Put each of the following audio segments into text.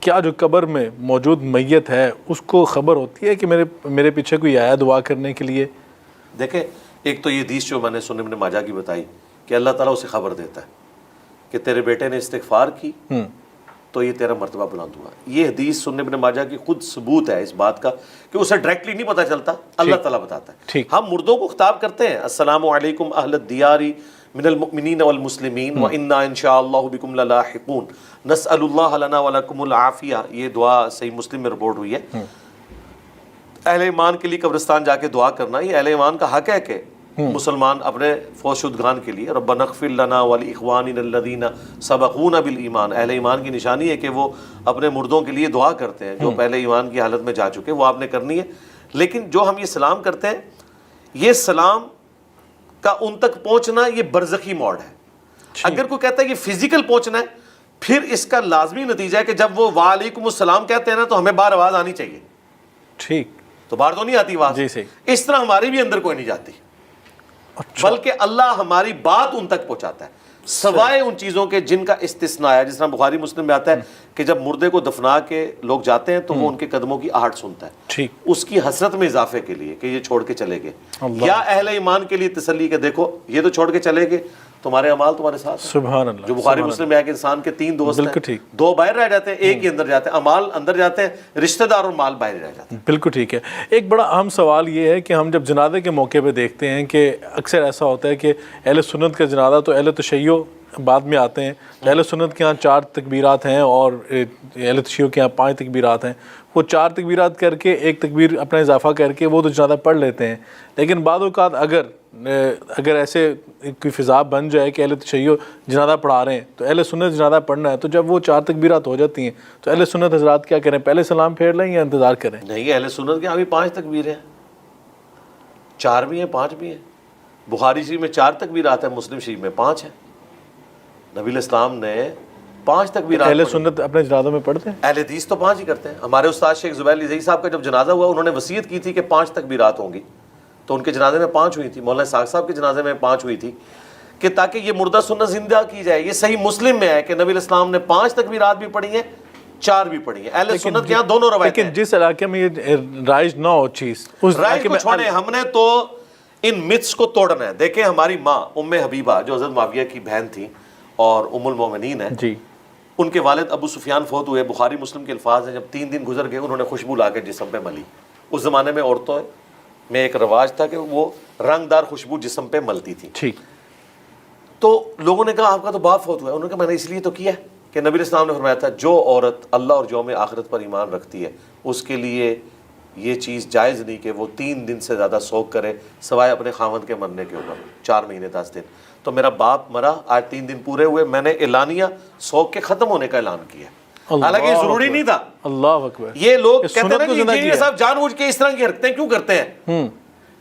کیا جو قبر میں موجود میت ہے اس کو خبر ہوتی ہے کہ میرے پیچھے کوئی آیا دعا کرنے کے لیے؟ دیکھیں ایک تو یہ حدیث جو میں نے سنن ابن ماجہ کی بتائی کہ اللہ تعالیٰ اسے خبر دیتا ہے کہ تیرے بیٹے نے استغفار کی تو یہ تیرا مرتبہ بلند ہوا. یہ حدیث سنن ابن ماجہ کی خود ثبوت ہے اس بات کا کہ اسے ڈائریکٹلی نہیں پتہ چلتا, اللہ تعالیٰ بتاتا ہے. ہم مردوں کو خطاب کرتے ہیں السلام علیکم اہل الدیار من المؤمنین والمسلمین وإنا انشاءاللہ بکم للاحقون نسأل اللہ لنا ولکم العافیہ. یہ دعا صحیح مسلم میں رپورٹ ہوئی ہے. اہل ایمان کے لیے قبرستان جا کے دعا کرنا یہ اہل ایمان کا حق ہے کہ مسلمان اپنے فوت شدگان کے لیے ربنا اغفر لنا ولاخواننا الذین سبقونا بالایمان, اہل ایمان کی نشانی ہے کہ وہ اپنے مردوں کے لیے دعا کرتے ہیں جو پہلے ایمان کی حالت میں جا چکے, وہ آپ نے کرنی ہے. لیکن جو ہم یہ سلام کرتے ہیں یہ سلام کا ان تک پہنچنا یہ برزخی موڈ ہے. اگر کوئی کہتا ہے کہ فزیکل پہنچنا ہے پھر اس کا لازمی نتیجہ ہے کہ جب وہ وعلیکم السلام کہتے ہیں نا تو ہمیں باہر آواز آنی چاہیے. ٹھیک, تو باہر تو نہیں آتی آواز. جی صحیح. اس طرح ہماری بھی اندر کوئی نہیں جاتی, بلکہ اللہ ہماری بات ان تک پہنچاتا ہے سوائے ان چیزوں کے جن کا استثناء ہے. جس طرح بخاری مسلم میں آتا ہے کہ جب مردے کو دفنا کے لوگ جاتے ہیں تو وہ ان کے قدموں کی آہٹ سنتا ہے, اس کی حسرت میں اضافے کے لیے کہ یہ چھوڑ کے چلے گئے, یا اہل ایمان کے لیے تسلی کہ دیکھو یہ تو چھوڑ کے چلے گئے تمہارے اعمال تمہارے ساتھ. سبحان اللہ. جو بخاری مسلم میں ہے کہ انسان کے 3 دوست ہیں, 2 باہر رہ جاتے ہیں, ایک ہی اندر جاتے ہیں. اعمال اندر جاتے ہیں, رشتہ دار اور مال باہر رہ جاتے ہیں. بالکل ٹھیک ہے. ایک بڑا اہم سوال یہ ہے کہ ہم جب جنازے کے موقع پہ دیکھتے ہیں کہ اکثر ایسا ہوتا ہے کہ اہل سنت کا جنازہ تو اہل تشیع بعد میں آتے ہیں. اہل سنت کے ہاں 4 تکبیرات ہیں اور اہل تشیع کے ہاں 5 تکبیرات ہیں. وہ 4 تکبیرات کر کے 1 تکبیر اپنا اضافہ کر کے وہ تو جنازہ پڑھ لیتے ہیں. لیکن بعض اوقات اگر ایسے کوئی فضا بن جائے کہ اہل تشیع جنازہ پڑھا رہے ہیں تو اہل سنت جنازہ پڑھنا ہے, تو جب وہ 4 تکبیرات ہو جاتی ہیں تو اہل سنت حضرات کیا کریں, پہلے سلام پھیر لیں یا انتظار کریں؟ نہیں, اہل سنت کے ابھی 5 تکبیر ہیں, 4 بھی ہیں 5 بھی ہیں. بخاری شریف میں 4 تکبیرات ہیں, مسلم شریف میں 5 ہیں. نبی الاسلام نے 5 تکبیرات. اہل سنت اپنے جنازوں میں پڑھتے ہیں؟ اہل حدیث تو 5 ہی کرتے ہیں. ہمارے استاد شیخ زبیر علی زئی صاحب کا جب جنازہ ہوا انہوں نے وصیت کی تھی کہ 5 تکبیرات ہوں گی, تو ان کے جنازے میں 5 ہوئی تھی. مولانا ساق صاحب کے جنازے میں 5 ہوئی تھی کہ تاکہ یہ مردہ سنت زندہ کی جائے. یہ صحیح مسلم میں ہے کہ نبی الاسلام نے 5 تکبیرات بھی پڑھی ہیں, 4 بھی پڑھی ہیں. اہل سنت کے یہاں دونوں روایتیں ہیں. لیکن جس علاقے میں یہ رائج نہ ہو چیز, اس رائج کو چھوڑیں, ہم نے تو ان متس کو توڑنا ہے. دیکھیں ہماری ماں ام حبیبہ جو حضرت معاویہ کی بہن تھی اور ام المومنین ہیں, جی, ان کے والد ابو سفیان فوت ہوئے. بخاری مسلم کے الفاظ ہیں جب 3 دن گزر گئے انہوں نے خوشبو لا کے جسم پہ ملی. اس زمانے میں عورتوں میں ایک رواج تھا کہ وہ رنگ دار خوشبو جسم پہ ملتی تھی. ٹھیک. تو لوگوں نے کہا آپ کا تو باپ فوت ہوا ہے. انہوں نے کہا میں نے اس لیے تو کیا ہے کہ نبی اسلام نے فرمایا تھا جو عورت اللہ اور یوم آخرت پر ایمان رکھتی ہے اس کے لیے یہ چیز جائز نہیں کہ وہ 3 دن سے زیادہ سوگ کرے سوائے اپنے خاوند کے مرنے کے اوپر, 4 مہینے 10 دن. تو میرا باپ مرا, آج 3 دن پورے ہوئے, میں نے اعلانیہ سوگ کے ختم ہونے کا اعلان کیا. حالانکہ یہ ضروری نہیں تھا. اللہ اکبر. یہ لوگ کہتے ہیں نا کہ انجینئر صاحب جان بوجھ کے اس طرح کی حرکتیں کیوں کرتے ہیں؟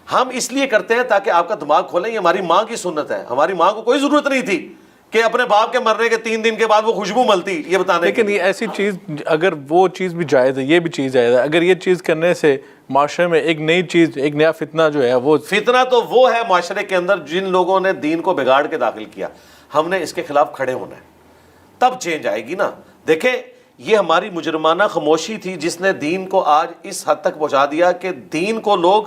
ہم اس لیے کرتے ہیں تاکہ آپ کا دماغ کھولیں. یہ ہماری ماں کی سنت ہے. ہماری ماں کو کوئی ضرورت نہیں تھی کہ اپنے باپ کے مرنے کے 3 دن کے بعد وہ خوشبو ملتی, یہ بتانے. لیکن یہ ایسی چیز, اگر وہ چیز بھی جائز ہے, یہ بھی چیز جائز ہے. اگر یہ چیز کرنے سے معاشرے میں ایک نئی چیز, ایک نیا فتنہ جو ہے, وہ فتنہ تو وہ ہے معاشرے کے اندر جن لوگوں نے دین کو بگاڑ کے داخل کیا. ہم نے اس کے خلاف کھڑے ہونا ہے, تب چینج آئے گی نا. دیکھیں یہ ہماری مجرمانہ خاموشی تھی جس نے دین کو آج اس حد تک پہنچا دیا کہ دین کو لوگ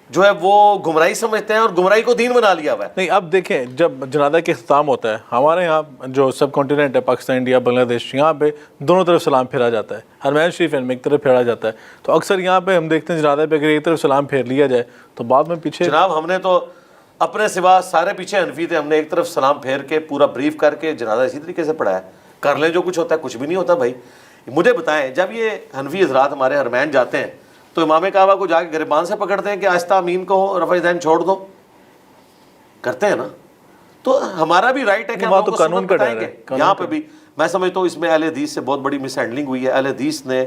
جو ہے وہ گمراہی سمجھتے ہیں اور گمراہی کو دین بنا لیا ہوا ہے. نہیں, اب دیکھیں جب جنازہ کے اختتام ہوتا ہے ہمارے یہاں جو سب کانٹیننٹ ہے, پاکستان, انڈیا, بنگلہ دیش, یہاں پہ دونوں طرف سلام پھیرا جاتا ہے. حرمین شریف میں ایک طرف پھیرا جاتا ہے. تو اکثر یہاں پہ ہم دیکھتے ہیں جنازے پہ اگر ایک طرف سلام پھیر لیا جائے تو بعد میں پیچھے. جناب ہم نے تو اپنے سوا سارے پیچھے حنفی تھے, ہم نے ایک طرف سلام پھیر کے پورا بریف کر کے جنازہ اسی طریقے سے پڑھایا. کر لیں جو کچھ ہوتا ہے, کچھ بھی نہیں ہوتا بھائی. مجھے بتائیں جب یہ حنفی حضرات ہمارے حرمین جاتے ہیں تو امام کعبہ کو جا کے گریبان سے پکڑتے ہیں کہ آہستہ امین کو رفع دین چھوڑ دو, کرتے ہیں نا. تو ہمارا بھی رائٹ ہے کہ ہم کو قانون کا ڈر ہے. یہاں پہ بھی میں سمجھتا ہوں اس میں اہل حدیث سے بہت بڑی مس ہینڈلنگ ہوئی ہے. اہل حدیث نے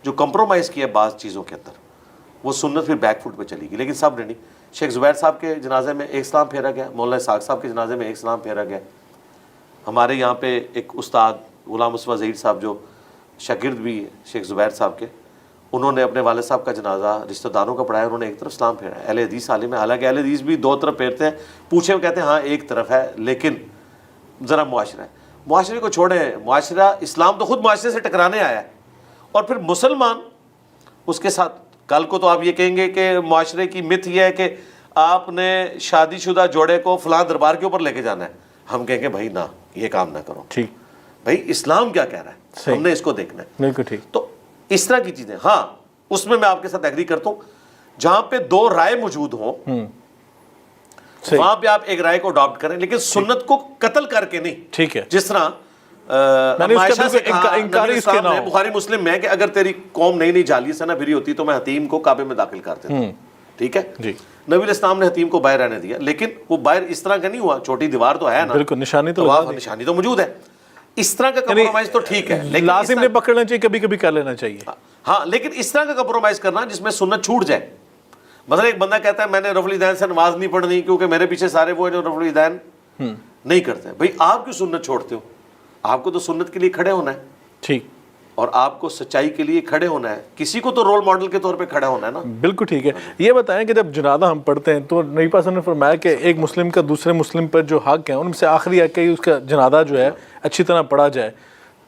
جو کمپرومائز کیا بعض چیزوں کے اندر, وہ سنت پھر بیک فٹ پہ چلی گئی. لیکن سب نے نہیں. شیخ زبیر صاحب کے جنازے میں 1 سلام پھیرا گیا, مولانا ساق صاحب کے جنازے میں 1 سلام پھیرا گیا. ہمارے یہاں پہ ایک استاد غلام مصطفیٰ ظہیر صاحب جو شاگرد بھی شیخ زبیر صاحب کے, انہوں نے اپنے والد صاحب کا جنازہ رشتہ داروں کا پڑھایا, انہوں نے ایک طرف سلام پھیرا. اہل حدیث عالم ہے, حالانکہ اہل حدیث بھی 2 طرف پھیرتے ہیں. پوچھے وہ کہتے ہیں ہاں ایک طرف ہے لیکن ذرا معاشرہ ہے. معاشرے کو چھوڑیں, معاشرہ, اسلام تو خود معاشرے سے ٹکرانے آیا ہے, اور پھر مسلمان اس کے ساتھ. کل کو تو آپ یہ کہیں گے کہ معاشرے کی مت یہ ہے کہ آپ نے شادی شدہ جوڑے کو فلاں دربار کے اوپر لے کے جانا ہے, ہم کہیں گے بھائی نہ, یہ کام نہ کرو. ٹھیک, بھائی اسلام کیا کہہ رہا ہے, ہم نے اس کو دیکھنا ہے. بالکل ٹھیک. تو اس طرح کی چیزیں, ہاں اس میں آپ کے ساتھ ایگری کرتا ہوں, جہاں پہ دو رائے موجود ہوں وہاں پہ آپ ایک رائے کو اڈاپٹ کریں, لیکن سنت کو قتل کر کے نہیں. ٹھیک ہے, جس طرح عائشہ سے کہا نبی الاسلام نے بخاری مسلم میں کہ اگر تیری قوم نئی نئی جالی سے نہ بھری ہوتی تو میں حتیم کو کعبے میں داخل کر دیتا. ٹھیک ہے جی, نبی الاسلام نے حتیم کو باہر رہنے دیا, لیکن وہ باہر اس طرح کا نہیں ہوا, چھوٹی دیوار تو ہے نا, بالکل نشانی تو نشانی تو موجود ہے. اس طرح کا کمپرومائز تو ٹھیک ہے, لیکن لازم نہیں پکڑنا چاہیے, کبھی کبھی کر لینا چاہیے. ہاں, لیکن اس طرح کا کمپرومائز کرنا جس میں سنت چھوٹ جائے. مثلا ایک بندہ کہتا ہے میں نے رفع الیدین سے نماز نہیں پڑھنی کیونکہ میرے پیچھے سارے وہ ہیں جو رفع الیدین نہیں کرتے ہیں. بھائی آپ کیوں سنت چھوڑتے ہو؟ آپ کو تو سنت کے لیے کھڑے ہونا ہے. ٹھیک, اور آپ کو سچائی کے لیے کھڑے ہونا ہے, کسی کو تو رول ماڈل کے طور پہ کھڑا ہونا ہے نا. بالکل ٹھیک ہے. یہ بتائیں کہ جب جنازہ ہم پڑھتے ہیں تو نبی پاک نے فرمایا کہ ایک مسلم کا دوسرے مسلم پر جو حق ہیں ان میں سے آخری حق ہے کہ اس کا جنازہ جو ہے اچھی طرح پڑھا جائے.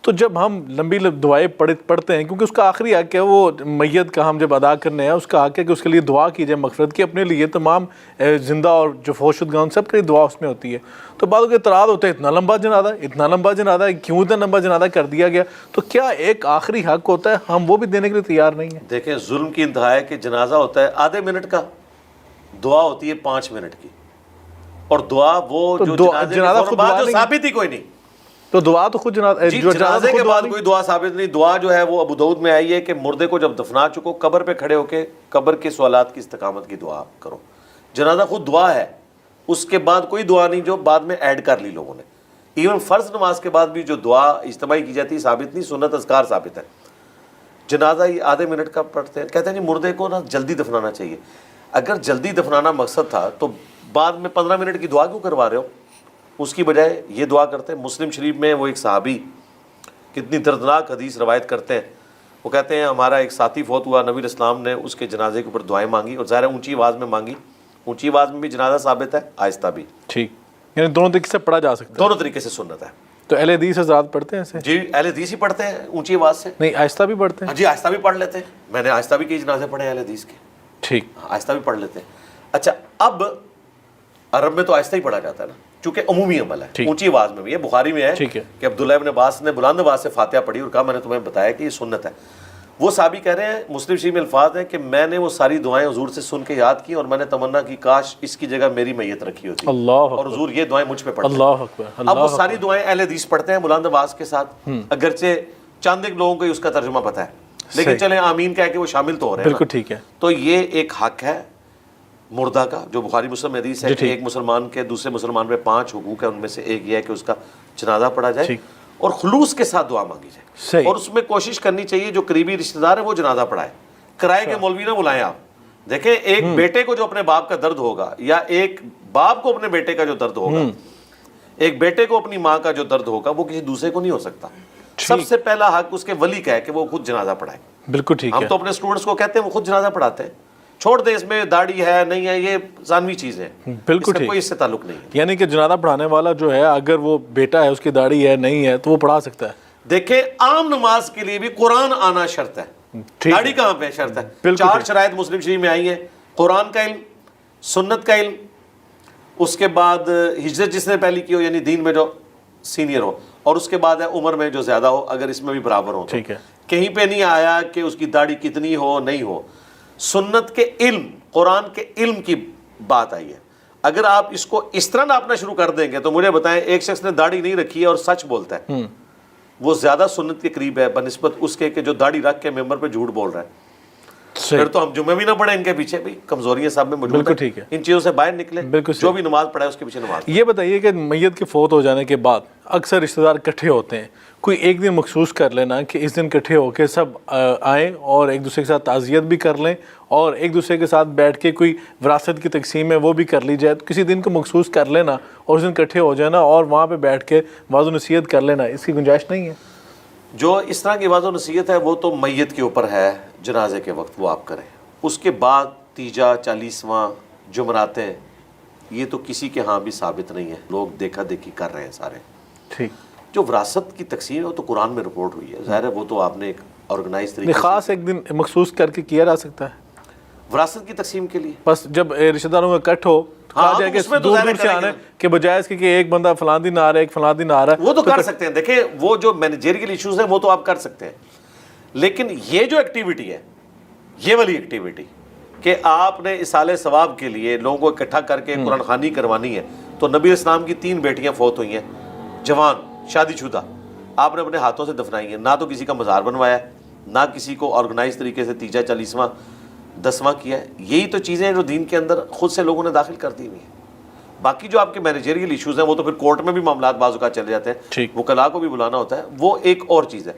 تو جب ہم لمبی دعائیں پڑھتے ہیں, کیونکہ اس کا آخری حق ہے وہ میت کا ہم جب ادا کرنے ہیں, اس کا حق ہے کہ اس کے لیے دعا کی جائے مغفرت کی, اپنے لیے تمام زندہ اور جو فوت شدگان ان سب کے لیے دعا اس میں ہوتی ہے. تو بعض کے اعتراض ہوتے ہیں اتنا لمبا جنازہ کیوں اتنا لمبا جنازہ کر دیا گیا؟ تو کیا ایک آخری حق ہوتا ہے, ہم وہ بھی دینے کے لیے تیار نہیں ہیں؟ دیکھیں ظلم کی انتہا ہے کہ جنازہ ہوتا ہے آدھے منٹ کا, دعا ہوتی ہے 5 منٹ کی, اور دعا وہ جو جنازے کے بعد جو ثابت ہی کوئی نہیں. تو دعا تو خود جنازے کے بعد کوئی دعا ثابت نہیں. دعا جو ہے وہ ابو داؤد میں آئی ہے کہ مردے کو جب دفنا چکو قبر پہ کھڑے ہو کے قبر کے سوالات کی استقامت کی دعا کرو. جنازہ خود دعا ہے, اس کے بعد کوئی دعا نہیں جو بعد میں ایڈ کر لی لوگوں نے. ایون فرض نماز کے بعد بھی جو دعا اجتماعی کی جاتی ہے ثابت نہیں, سنت اذکار ثابت ہے. جنازہ یہ آدھے منٹ کا پڑھتے ہیں, کہتے ہیں جی مردے کو نا جلدی دفنانا چاہیے. اگر جلدی دفنانا مقصد تھا تو بعد میں 15 منٹ کی دعا کیوں کروا رہے ہو؟ اس کی بجائے یہ دعا کرتے ہیں. مسلم شریف میں وہ ایک صحابی کتنی دردناک حدیث روایت کرتے ہیں, وہ کہتے ہیں ہمارا ایک ساتھی فوت ہوا, نبی الاسلام نے اس کے جنازے کے اوپر دعائیں مانگی, اور ظاہر اونچی آواز میں مانگی. اونچی آواز میں بھی جنازہ ثابت ہے, آہستہ بھی. ٹھیک, یعنی دونوں طریقے سے پڑھا جا سکتا ہے. دونوں طریقے سے سنت ہے. تو اہل حدیث حضرات پڑھتے ہیں ایسے؟ جی اہل حدیث ہی پڑھتے ہیں اونچی آواز سے. نہیں آہستہ بھی پڑھتے ہیں؟ جی آہستہ بھی پڑھ لیتے ہیں, میں نے آہستہ بھی کئی جنازے پڑھے اہل حدیث کے. ٹھیک, آہستہ بھی پڑھ لیتے ہیں. اچھا, اب عرب میں تو آہستہ ہی پڑھا جاتا ہے نا, چونکہ عمومی عمل ہے. اونچی آواز میں بھی ہے, بخاری میں ہے کہ عبداللہ ابن عباس نے بلند آواز سے فاتحہ پڑھی اور کہا میں نے تمہیں بتایا کہ یہ سنت ہے. وہ صحابی کہہ رہے ہیں, مسلم شریف میں الفاظ ہیں کہ میں نے وہ ساری دعائیں حضور سے سن کے یاد کی اور میں نے تمنا کی کاش اس کی جگہ میری میت رکھی ہوتی, اور حضور یہ دعائیں مجھ پہ پڑھتے ہیں. اللہ اکبر. اب وہ ساری دعائیں اہل حدیث پڑھتے ہیں بلند آواز کے ساتھ, اگرچہ چند ایک لوگوں کو اس کا ترجمہ پتہ ہے, لیکن چلیں آمین کہہ کے وہ شامل تو ہو رہے ہیں. بالکل ٹھیک ہے. تو یہ ایک حق ہے مردہ کا, جو بخاری مسلم میں حدیث ہے کہ ایک مسلمان کے دوسرے مسلمان پہ 5 حقوق ہیں, ان میں سے ایک یہ ہے کہ اس کا جنازہ پڑھا جائے اور خلوص کے ساتھ دعا مانگی جائے, اور اس میں کوشش کرنی چاہیے جو قریبی رشتہ دار ہے وہ جنازہ پڑھائے. کرائے کے مولوی نہ بلائیں آپ. دیکھیں ایک بیٹے کو جو اپنے باپ کا درد ہوگا, یا ایک باپ کو اپنے بیٹے کا جو درد ہوگا, ایک بیٹے کو اپنی ماں کا جو درد ہوگا, وہ کسی دوسرے کو نہیں ہو سکتا. سب سے پہلا حق اس کے ولی کا ہے کہ وہ خود جنازہ پڑھائے. بالکل ٹھیک ہے. ہم تو اپنے اسٹوڈنٹس کو کہتے ہیں وہ خود جنازہ پڑھاتے ہیں, چھوڑ دیں اس میں داڑھی ہے نہیں ہے, یہ ثانوی چیز ہے, بالکل ٹھیک, کوئی اس سے تعلق نہیں ہے. یعنی کہ جنازہ پڑھانے والا جو ہے اگر وہ بیٹا ہے, اس کی داڑھی ہے نہیں ہے, تو وہ پڑھا سکتا ہے. دیکھیں عام نماز کے لیے بھی قرآن آنا شرط ہے, داڑھی کہاں پہ شرط ہے. 4 شرائط مسلم شریف میں آئی ہیں, قرآن کا علم, سنت کا علم, اس کے بعد ہجرت جس نے پہلی کی ہو یعنی دین میں جو سینئر ہو, اور اس کے بعد ہے عمر میں جو زیادہ ہو, اگر اس میں بھی برابر ہو. ٹھیک ہے. کہیں پہ نہیں آیا کہ اس کی داڑھی کتنی ہو نہیں ہو. سنت کے علم, قرآن کے علم کی بات آئی ہے. اگر آپ اس کو اس طرح ناپنا شروع کر دیں گے تو مجھے بتائیں ایک شخص نے داڑھی نہیں رکھی ہے اور سچ بولتا ہے, وہ زیادہ سنت کے قریب ہے بنسبت اس کے کہ جو داڑھی رکھ کے ممبر پہ جھوٹ بول رہا ہے. پھر تو ہم جمعہ بھی نہ پڑھیں ان کے پیچھے, بھی کمزوریاں سب میں موجود ہیں, ان چیزوں سے باہر نکلیں, جو بھی نماز پڑھائے اس کے پیچھے نماز. یہ بتائیے کہ میت کے فوت ہو جانے کے بعد اکثر رشتہ دار اکٹھے ہوتے ہیں, کوئی ایک دن مخصوص کر لینا کہ اس دن اکٹھے ہو کے سب آئیں اور ایک دوسرے کے ساتھ تعزیت بھی کر لیں, اور ایک دوسرے کے ساتھ بیٹھ کے کوئی وراثت کی تقسیم ہے وہ بھی کر لی جائے. تو کسی دن کو مخصوص کر لینا اور اس دن اکٹھے ہو جانا اور وہاں پہ بیٹھ کے وعظ و نصیحت کر لینا, اس کی گنجائش نہیں ہے؟ جو اس طرح کی وعظ و نصیحت ہے وہ تو میت کے اوپر ہے جنازے کے وقت, وہ آپ کریں. اس کے بعد 30 40واں جمعراتیں, یہ تو کسی کے ہاں بھی ثابت نہیں ہے, لوگ دیکھا دیکھی کر رہے ہیں سارے. ٹھیک. جو وراثت کی تقسیم ہے وہ تو قرآن میں رپورٹ ہوئی ہے، ظاہر ہے وہ تو آپ نے ایک آرگنائز طریقے سے خاص ایک دن مخصوص کر کے کیا جا سکتا ہے وراثت کی تقسیم کے لیے. بس جب رشتہ داروں کا کٹ ہو کہا جائے کہ دور دور سے آنے کہ بجائے اس کے ایک بندہ فلاں دن آ رہا ہے ایک فلاں دن آ رہا ہے. وہ تو کر سکتے ہیں. دیکھیں وہ جو مینیجریل ایشوز ہیں وہ تو آپ کر سکتے ہیں، لیکن یہ جو ایکٹیویٹی ہے، یہ والی ایکٹیویٹی کہ آپ نے اصالہ ثواب کے لیے لوگوں کو اکٹھا کر کے قرآن خوانی کروانی ہے. تو نبی اسلام کی 3 بیٹیاں فوت ہوئی ہیں، جوان شادی شدہ، آپ نے اپنے ہاتھوں سے دفنائی ہیں. نہ تو کسی کا مزار بنوایا ہے، نہ کسی کو آرگنائز طریقے سے تیجا 40واں 10واں کیا ہے. یہی تو چیزیں جو دین کے اندر خود سے لوگوں نے داخل کر دی ہوئی ہیں. باقی جو آپ کے مینیجریل ایشوز ہیں وہ تو پھر کورٹ میں بھی معاملات بعض اوقات چلے جاتے ہیں، وکلاء کو بھی بلانا ہوتا ہے، وہ ایک اور چیز ہے.